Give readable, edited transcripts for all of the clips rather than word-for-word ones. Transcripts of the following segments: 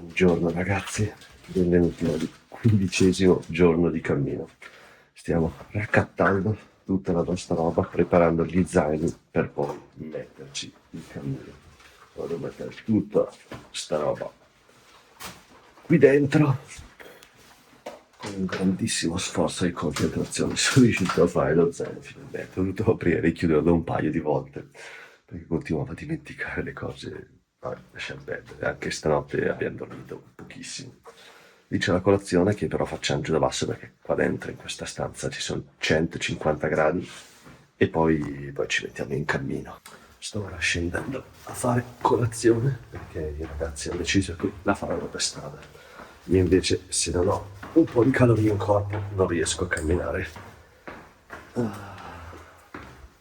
Buongiorno ragazzi, benvenuti al 15° giorno di cammino. Stiamo raccattando tutta la nostra roba, preparando gli zaini per poi metterci in cammino. Vado a mettere tutta sta roba qui dentro. Con un grandissimo sforzo di concentrazione sono riuscito a fare lo zaino finalmente. Ho dovuto aprire e richiuderlo un paio di volte perché continuavo a dimenticare le cose. Lasciamo perdere, anche stanotte abbiamo dormito pochissimo. Lì c'è la colazione che però facciamo giù da basso perché qua dentro in questa stanza ci sono 150 gradi e poi ci mettiamo in cammino. Sto ora scendendo a fare colazione perché i ragazzi hanno deciso che la faranno per strada. Io invece, se non ho un po' di calorie in corpo, non riesco a camminare.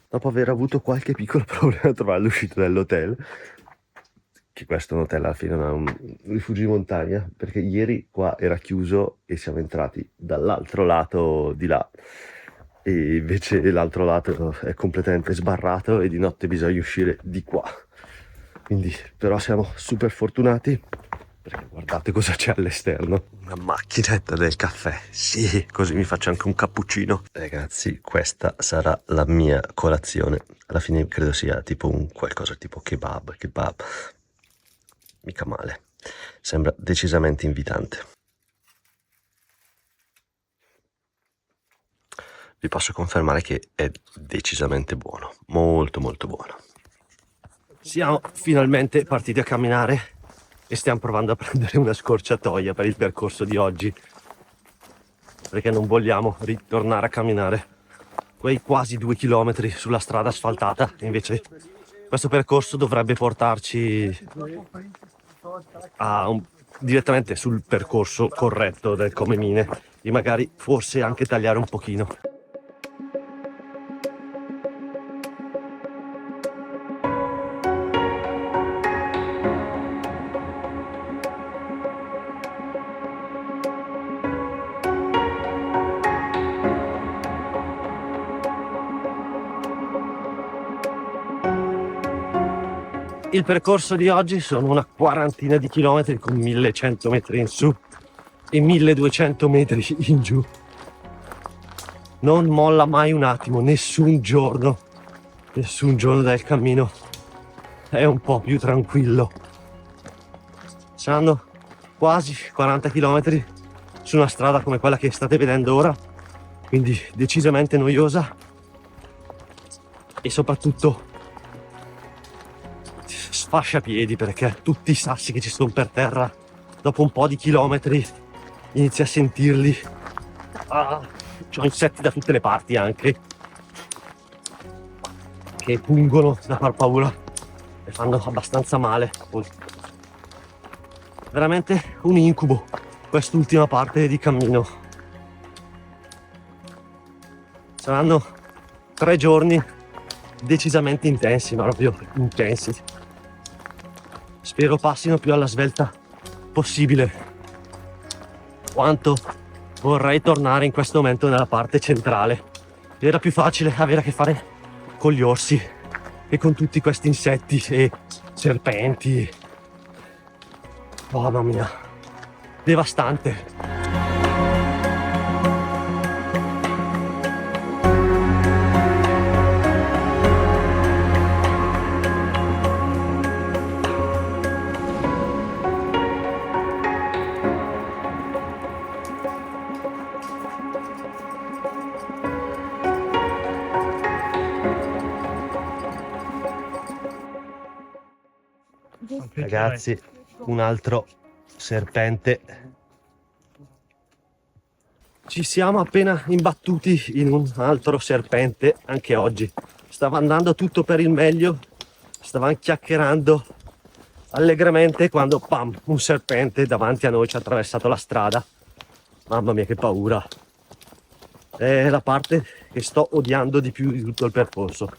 Dopo aver avuto qualche piccolo problema a trovare l'uscita dell'hotel, che questo è un hotel alla fine, non è un rifugio di montagna, perché ieri qua era chiuso e siamo entrati dall'altro lato di là, e invece l'altro lato è completamente sbarrato e di notte bisogna uscire di qua. Quindi però siamo super fortunati perché guardate cosa c'è all'esterno. Una macchinetta del caffè, sì, così mi faccio anche un cappuccino. Ragazzi, questa sarà la mia colazione. Alla fine credo sia tipo un qualcosa tipo kebab. Mica male. Sembra decisamente invitante. Vi posso confermare che è decisamente buono. Molto molto buono. Siamo finalmente partiti a camminare e stiamo provando a prendere una scorciatoia per il percorso di oggi, perché non vogliamo ritornare a camminare quei quasi 2 chilometri sulla strada asfaltata. Invece questo percorso dovrebbe portarci direttamente sul percorso corretto del Comemine e magari forse anche tagliare un pochino. Il percorso di oggi sono una quarantina di chilometri con 1100 metri in su e 1200 metri in giù. Non molla mai un attimo, nessun giorno del cammino è un po' più tranquillo. Saranno quasi 40 chilometri su una strada come quella che state vedendo ora, quindi decisamente noiosa e soprattutto sfasciapiedi, perché tutti i sassi che ci sono per terra dopo un po' di chilometri inizi a sentirli. C'ho insetti da tutte le parti anche che pungono da far paura e fanno abbastanza male. Veramente un incubo quest'ultima parte di cammino. Saranno 3 giorni decisamente intensi, ma proprio intensi. Spero passino più alla svelta possibile. Quanto vorrei tornare in questo momento nella parte centrale. Era più facile avere a che fare con gli orsi e con tutti questi insetti e serpenti. Oh, mamma mia, devastante. Ragazzi, un altro serpente. Ci siamo appena imbattuti in un altro serpente anche oggi. Stava andando tutto per il meglio, stavamo chiacchierando allegramente quando pam, un serpente davanti a noi ci ha attraversato la strada. Mamma mia, che paura. È la parte che sto odiando di più di tutto il percorso,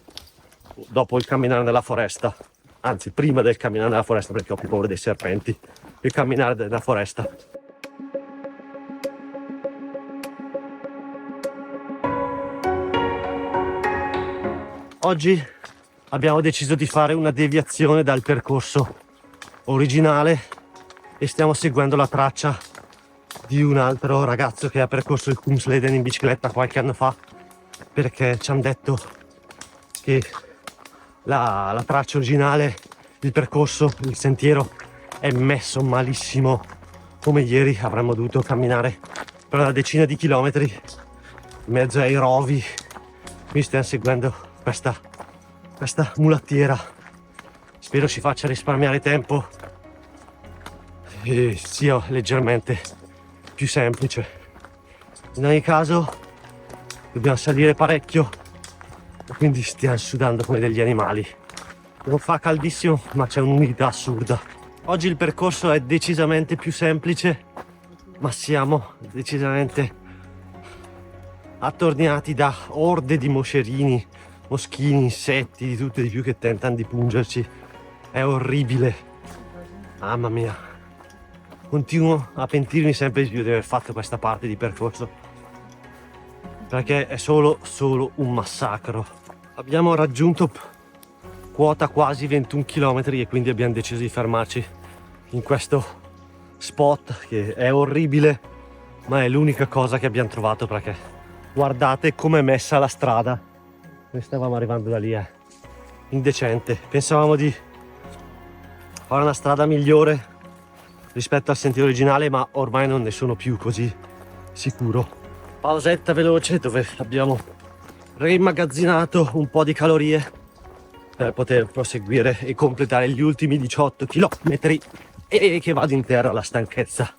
dopo il camminare nella foresta. Anzi, prima del camminare nella foresta, perché ho più paura dei serpenti, il camminare nella foresta. Oggi abbiamo deciso di fare una deviazione dal percorso originale e stiamo seguendo la traccia di un altro ragazzo che ha percorso il Kungsleden in bicicletta qualche anno fa, perché ci hanno detto che la traccia originale, il percorso, il sentiero è messo malissimo, come ieri avremmo dovuto camminare per una decina di chilometri in mezzo ai rovi. Qui stiamo seguendo questa mulattiera, spero ci faccia risparmiare tempo e sia leggermente più semplice. In ogni caso dobbiamo salire parecchio, quindi stiamo sudando come degli animali. Non fa caldissimo, ma c'è un'umidità assurda. Oggi il percorso è decisamente più semplice, ma siamo decisamente attorniati da orde di moscerini, moschini, insetti, di tutto e di più che tentano di pungerci. È orribile, mamma mia. Continuo a pentirmi sempre di più di aver fatto questa parte di percorso, perché è solo un massacro. Abbiamo raggiunto quota quasi 21 km e quindi abbiamo deciso di fermarci in questo spot che è orribile, ma è l'unica cosa che abbiamo trovato, perché guardate com'è messa la strada. Noi stavamo arrivando da lì, indecente. Pensavamo di fare una strada migliore rispetto al sentiero originale, ma ormai non ne sono più così sicuro. Pausetta veloce dove abbiamo reimmagazzinato un po' di calorie per poter proseguire e completare gli ultimi 18 km e che vado in terra la stanchezza.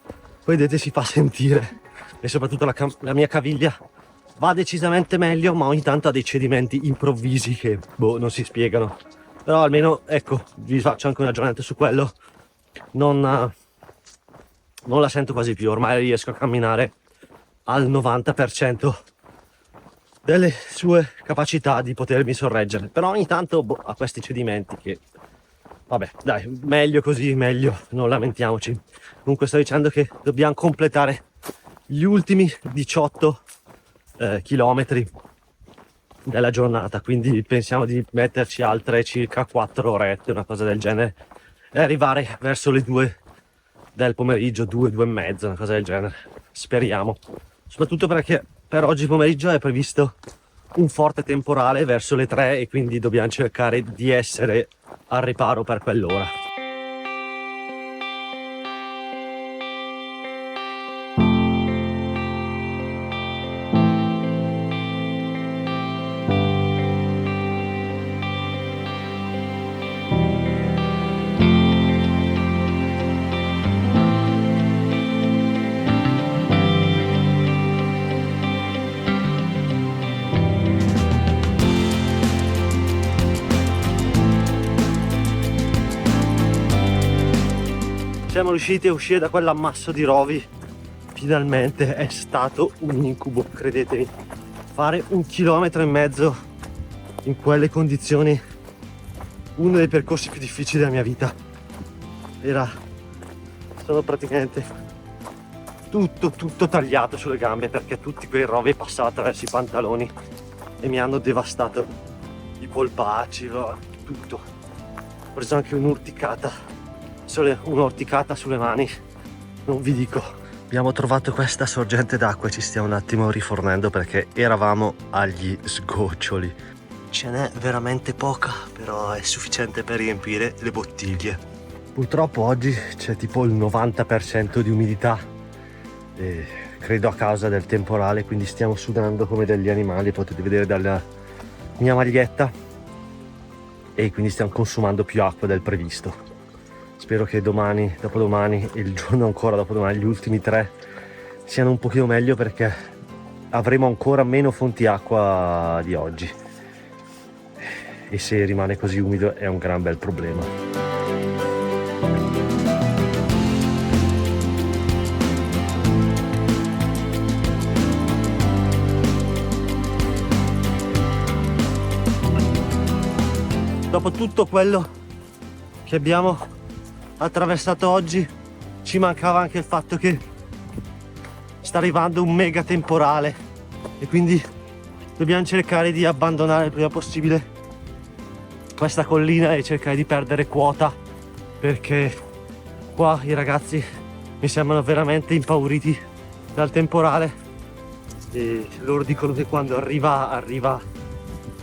Vedete, si fa sentire, e soprattutto la mia caviglia va decisamente meglio, ma ogni tanto ha dei cedimenti improvvisi che non si spiegano. Però almeno, ecco, vi faccio anche un aggiornamento su quello. Non la sento quasi più, ormai riesco a camminare al 90% delle sue capacità di potermi sorreggere, però ogni tanto ha questi cedimenti che, vabbè, dai, meglio così, meglio, non lamentiamoci. Comunque sto dicendo che dobbiamo completare gli ultimi 18 chilometri della giornata, quindi pensiamo di metterci altre circa 4 orette, una cosa del genere, e arrivare verso le 2 del pomeriggio, 2 e mezza, una cosa del genere, speriamo. Soprattutto perché per oggi pomeriggio è previsto un forte temporale verso le 3 e quindi dobbiamo cercare di essere al riparo per quell'ora. Siamo riusciti a uscire da quell'ammasso di rovi, finalmente. È stato un incubo, credetemi. Fare 1,5 chilometri in quelle condizioni, uno dei percorsi più difficili della mia vita. Sono praticamente tutto tagliato sulle gambe, perché tutti quei rovi passavano attraverso i pantaloni e mi hanno devastato i polpacci, tutto. Ho preso anche un'urticata sulle mani, non vi dico. Abbiamo trovato questa sorgente d'acqua e ci stiamo un attimo rifornendo perché eravamo agli sgoccioli. Ce n'è veramente poca, però è sufficiente per riempire le bottiglie. Purtroppo oggi c'è tipo il 90% di umidità, credo a causa del temporale, quindi stiamo sudando come degli animali, potete vedere dalla mia maglietta, e quindi stiamo consumando più acqua del previsto. Spero che domani, dopodomani e il giorno ancora dopodomani, gli ultimi 3, siano un pochino meglio, perché avremo ancora meno fonti acqua di oggi. E se rimane così umido è un gran bel problema. Dopo tutto quello che abbiamo attraversato oggi, ci mancava anche il fatto che sta arrivando un mega temporale e quindi dobbiamo cercare di abbandonare il prima possibile questa collina e cercare di perdere quota, perché qua i ragazzi mi sembrano veramente impauriti dal temporale e loro dicono che quando arriva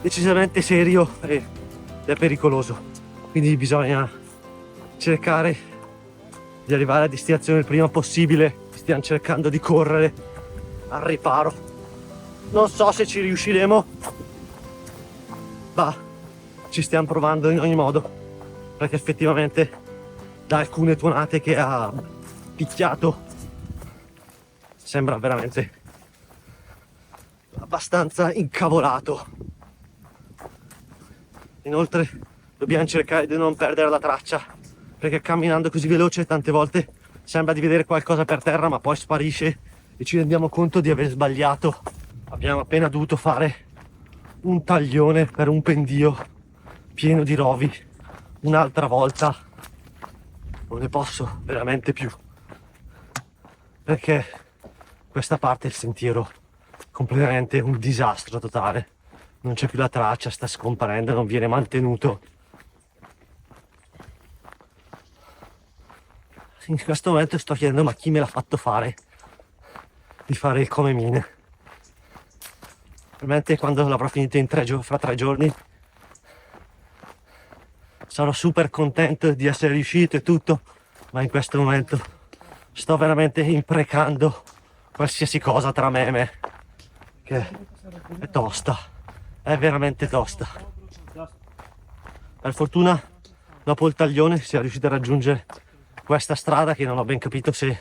decisamente serio ed è pericoloso, quindi bisogna cercare di arrivare a destinazione il prima possibile. Stiamo cercando di correre al riparo, non so se ci riusciremo, ma ci stiamo provando in ogni modo, perché effettivamente da alcune tuonate che ha picchiato sembra veramente abbastanza incavolato. Inoltre dobbiamo cercare di non perdere la traccia, perché camminando così veloce tante volte sembra di vedere qualcosa per terra ma poi sparisce e ci rendiamo conto di aver sbagliato. Abbiamo appena dovuto fare un taglione per un pendio pieno di rovi un'altra volta. Non ne posso veramente più, perché questa parte del sentiero è completamente un disastro totale, non c'è più la traccia, sta scomparendo, non viene mantenuto. In questo momento sto chiedendo ma chi me l'ha fatto fare di fare il come mine. Probabilmente quando l'avrò finito in fra 3 giorni sarò super contento di essere riuscito e tutto, ma in questo momento sto veramente imprecando qualsiasi cosa tra me e me, che è tosta, è veramente tosta. Per fortuna dopo il taglione si è riuscito a raggiungere questa strada che non ho ben capito se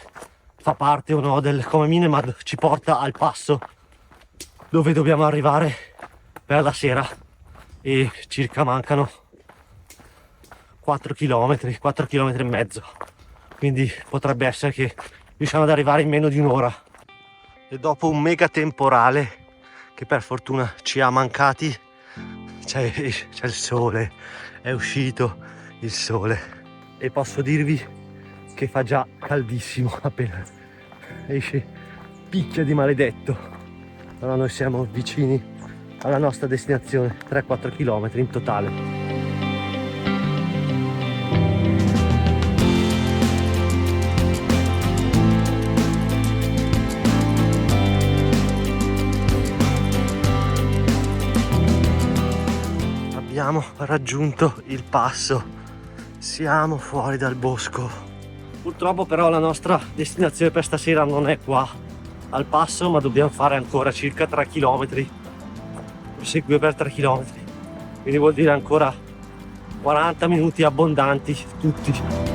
fa parte o no del come mine, ma ci porta al passo dove dobbiamo arrivare per la sera e circa mancano 4 km, 4 km e mezzo, quindi potrebbe essere che riusciamo ad arrivare in meno di un'ora. E dopo un mega temporale che per fortuna ci ha mancati, c'è il sole, è uscito il sole e posso dirvi che fa già caldissimo appena esce, picchia di maledetto. Però noi siamo vicini alla nostra destinazione, 3-4 km in totale. Abbiamo raggiunto il passo, siamo fuori dal bosco. Purtroppo però la nostra destinazione per stasera non è qua al passo, ma dobbiamo fare ancora circa 3 km, proseguire per 3 km, quindi vuol dire ancora 40 minuti abbondanti tutti.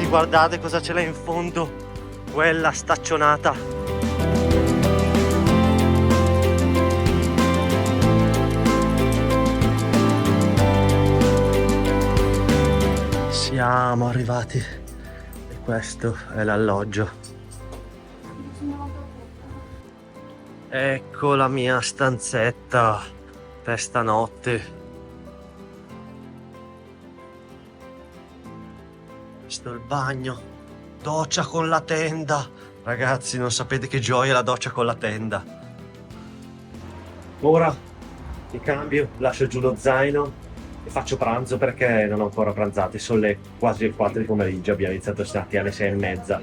Guardate cosa ce l'è in fondo, quella staccionata. Siamo arrivati e questo è l'alloggio. Ecco la mia stanzetta per stanotte. Questo è il bagno, doccia con la tenda. Ragazzi, non sapete che gioia la doccia con la tenda. Ora mi cambio, lascio giù lo zaino e faccio pranzo perché non ho ancora pranzato. Sono quasi le 4 di pomeriggio, abbiamo iniziato stamattina alle 6:30.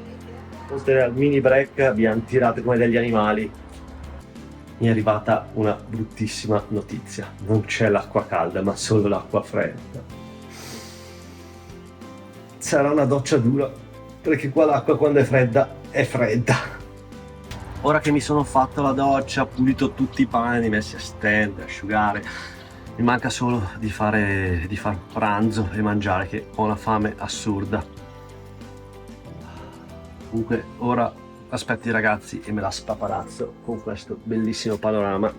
Oltre al mini break abbiamo tirato come degli animali. Mi è arrivata una bruttissima notizia. Non c'è l'acqua calda, ma solo l'acqua fredda. Sarà una doccia dura, perché qua l'acqua quando è fredda, è fredda. Ora che mi sono fatto la doccia, pulito tutti i panni, messi a stendere, asciugare, mi manca solo di fare pranzo e mangiare, che ho una fame assurda. Comunque ora aspetto i ragazzi e me la spaparazzo con questo bellissimo panorama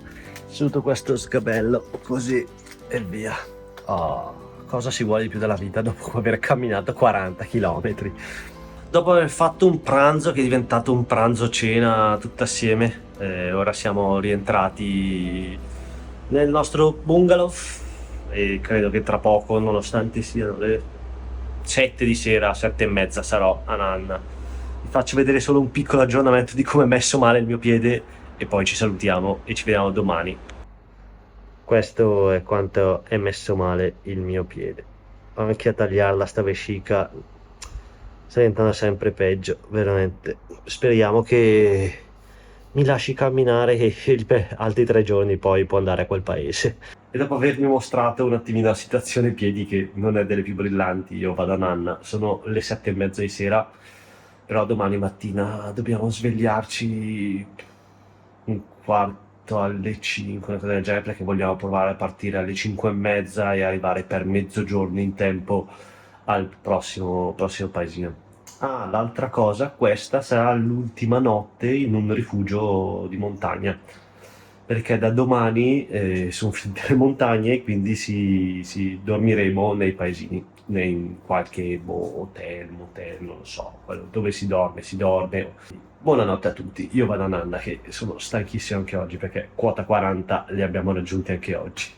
su tutto questo sgabello, così e via. Oh. Cosa si vuole di più dalla vita dopo aver camminato 40 km? Dopo aver fatto un pranzo che è diventato un pranzo cena tutto assieme, ora siamo rientrati nel nostro bungalow e credo che tra poco, nonostante siano le 7 di sera, 7 e mezza sarò a Nanna. Vi faccio vedere solo un piccolo aggiornamento di come è messo male il mio piede e poi ci salutiamo e ci vediamo domani. Questo è quanto è messo male il mio piede. Anche a tagliarla sta vescica sta diventando sempre peggio, veramente. Speriamo che mi lasci camminare per altri 3 giorni, poi può andare a quel paese. E dopo avermi mostrato un attimino la situazione ai piedi, che non è delle più brillanti, io vado a Nanna, sono le 7:30 di sera, però domani mattina dobbiamo svegliarci un quarto alle 5, una cosa del genere, perché vogliamo provare a partire alle 5:30 e arrivare per mezzogiorno in tempo al prossimo paesino. Ah, l'altra cosa, questa sarà l'ultima notte in un rifugio di montagna, perché da domani sono finite le montagne e quindi dormiremo nei paesini, in qualche hotel, motel, non lo so, dove si dorme, si dorme. Buonanotte a tutti, io vado a Nanna che sono stanchissimo anche oggi perché quota 40 li abbiamo raggiunti anche oggi.